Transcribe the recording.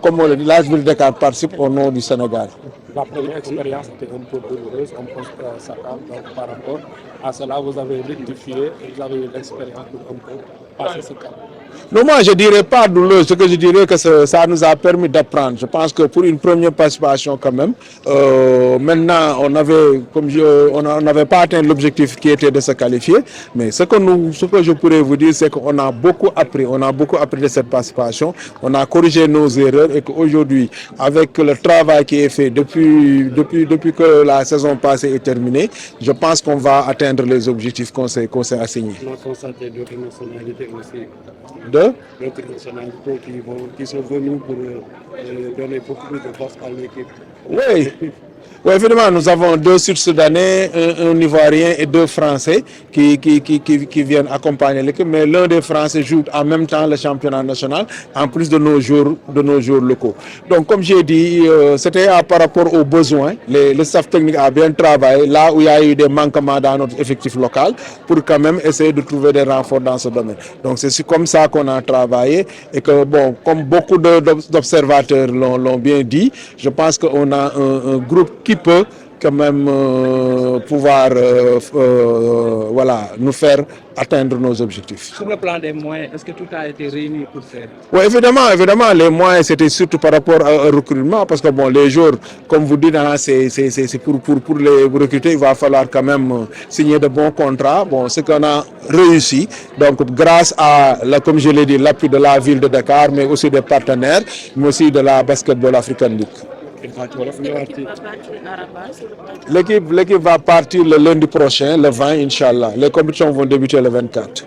Comme on le dit, la ville de Dakar participe au nom du Sénégal. La première expérience était un peu douloureuse, un peu stressante. Donc, par rapport à cela, vous avez rectifié, vous avez eu l'expérience pour un peu passer ce cap. Non, moi je ne dirais pas douloureux, ce que je dirais que ça nous a permis d'apprendre. Je pense que pour une première participation quand même, maintenant on n'avait pas atteint l'objectif qui était de se qualifier, mais ce que je pourrais vous dire, c'est qu'on a beaucoup appris de cette participation, on a corrigé nos erreurs et qu'aujourd'hui, avec le travail qui est fait depuis que la saison passée est terminée, je pense qu'on va atteindre les objectifs qu'on s'est assignés. On a constaté d'autres nationalités aussi. D'autres nationalités qui sont venues pour donner beaucoup plus de force à l'équipe. Oui, évidemment, nous avons 2 Sud-Soudanais, un Ivoirien et 2 Français qui viennent accompagner l'équipe. Mais l'un des Français joue en même temps le championnat national, en plus de nos jours locaux. Donc, comme j'ai dit, c'était par rapport aux besoins. Le staff technique a bien travaillé là où il y a eu des manquements dans notre effectif local pour quand même essayer de trouver des renforts dans ce domaine. Donc, c'est comme ça qu'on a travaillé et que, bon, comme beaucoup d'observateurs l'ont bien dit, je pense qu'on a un groupe qui peut quand même pouvoir nous faire atteindre nos objectifs. Sur le plan des moyens, est-ce que tout a été réuni pour faire? Oui, évidemment, les moyens, c'était surtout par rapport au recrutement, parce que bon, les jours, comme vous dites, c'est pour les recruter, il va falloir quand même signer de bons contrats. Bon, ce qu'on a réussi, donc grâce à, comme je l'ai dit, l'appui de la ville de Dakar, mais aussi des partenaires, mais aussi de la Basketball African League. L'équipe va partir le lundi prochain, le 20, Inch'Allah. Les compétitions vont débuter le 24.